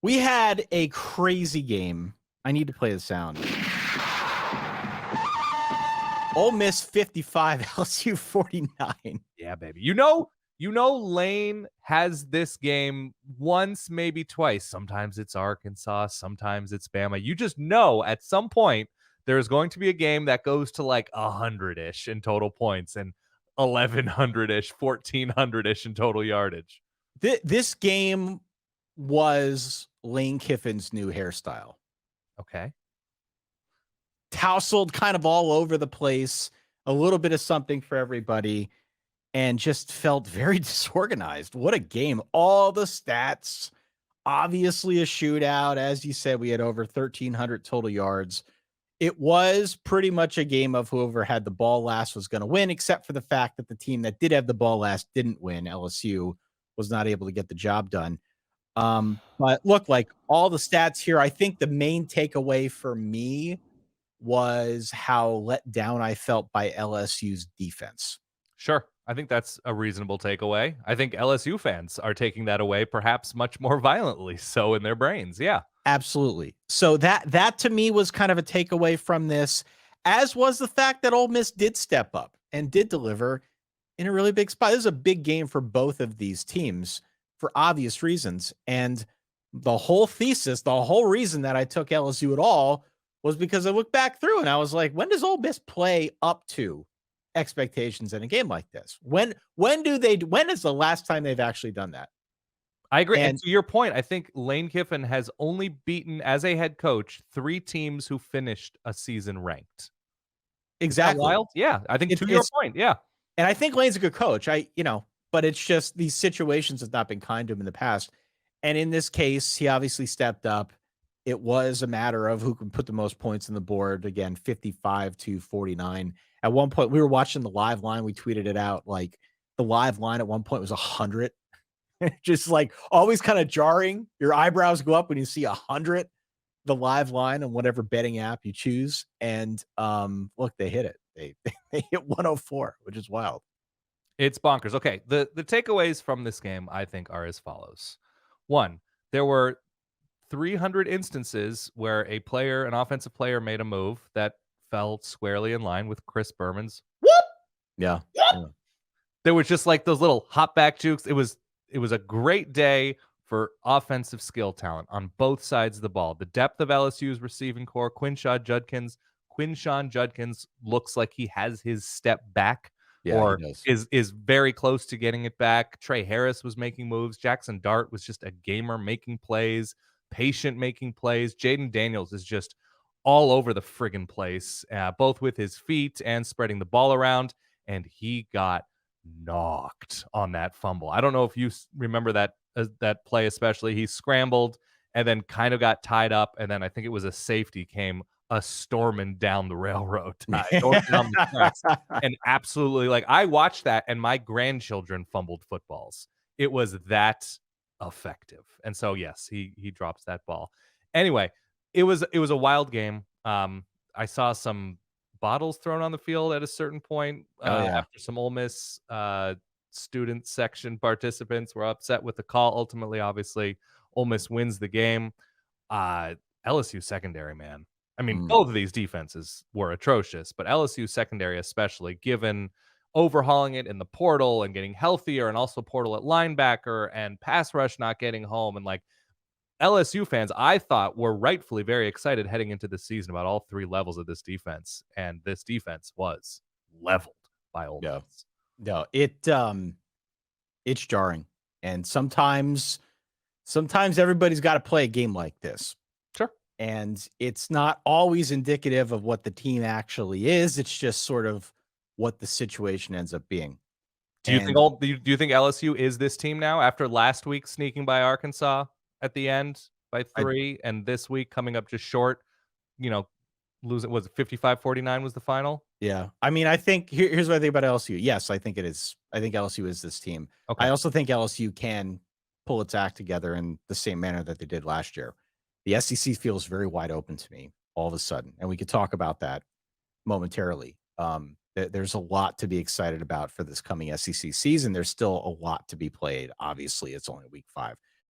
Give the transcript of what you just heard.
We had a crazy game. I need to play the sound. Ole Miss 55, LSU 49. Yeah, baby. You know, Lane has this game once, maybe twice. Sometimes it's Arkansas, sometimes it's Bama. You just know at some point there's going to be a game that goes to like 100-ish in total points and 1,100-ish, 1,400-ish in total yardage. This game was Lane Kiffin's new hairstyle. Okay. Tousled kind of all over the place, a little bit of something for everybody, and just felt very disorganized. What a game. All the stats, obviously a shootout. As you said, we had over 1,300 total yards. It was pretty much a game of whoever had the ball last was going to win, except for the fact that the team that did have the ball last didn't win. LSU was not able to get the job done. But look, like all the stats here, I think the main takeaway for me was how let down I felt by LSU's defense. Sure. I think that's a reasonable takeaway. I think LSU fans are taking that away perhaps much more violently so in their brains. Yeah. Absolutely. So that to me was kind of a takeaway from this, as was the fact that Ole Miss did step up and did deliver in a really big spot. This is a big game for both of these teams for obvious reasons. And the whole thesis, the whole reason that I took LSU at all was because I looked back through and I was like, when does Ole Miss play up to expectations in a game like this? When is the last time they've actually done that? I agree. And to your point, I think Lane Kiffin has only beaten, as a head coach, 3 teams who finished a season ranked. Exactly. Wild? Yeah. I think to your point, yeah. And I think Lane's a good coach. But it's just these situations have not been kind to him in the past. And in this case, he obviously stepped up. It was a matter of who can put the most points on the board. Again, 55-49. At one point, we were watching the live line. We tweeted it out. Like the live line at one point was 100. Just like always kind of jarring. Your eyebrows go up when you see 100, the live line on whatever betting app you choose. And look, they hit it. They hit 104, which is wild. It's bonkers. Okay, the takeaways from this game, I think, are as follows. 1, there were 300 instances where an offensive player made a move that fell squarely in line with Chris Berman's whoop. Yeah. There was just like those little hop back jukes. It was a great day for offensive skill talent on both sides of the ball. The depth of LSU's receiving core, Quinshon Judkins looks like he has his step back. Yeah, or is very close to getting it back. Tre Harris was making moves. Jaxson Dart was just a gamer making plays, patient making plays. Jayden Daniels is just all over the friggin' place, both with his feet and spreading the ball around, and he got knocked on that fumble. I don't know if you remember that play especially. He scrambled and then kind of got tied up, and then I think it was a safety came a storming down the railroad, down the tracks, and absolutely, like, I watched that, and my grandchildren fumbled footballs. It was that effective, and so yes, he drops that ball. Anyway, it was a wild game. I saw some bottles thrown on the field at a certain point after some Ole Miss student section participants were upset with the call. Ultimately, obviously, Ole Miss wins the game. LSU secondary, man. I mean, both of these defenses were atrocious, but LSU secondary especially, given overhauling it in the portal and getting healthier, and also portal at linebacker and pass rush not getting home. And like LSU fans, I thought, were rightfully very excited heading into the season about all 3 levels of this defense, and this defense was leveled by Ole Miss. No, it's jarring, and sometimes everybody's got to play a game like this. Sure. And it's not always indicative of what the team actually is. It's just sort of what the situation ends up being. Do you think LSU is this team now after last week sneaking by Arkansas at the end by 3, and this week coming up just short, losing, was it 55-49 was the final? Yeah. I mean, I think here's what I think about LSU. Yes, I think it is. I think LSU is this team. Okay. I also think LSU can pull its act together in the same manner that they did last year. The SEC feels very wide open to me all of a sudden, and we could talk about that momentarily. There's a lot to be excited about for this coming SEC season. There's still a lot to be played. Obviously, it's only week 5.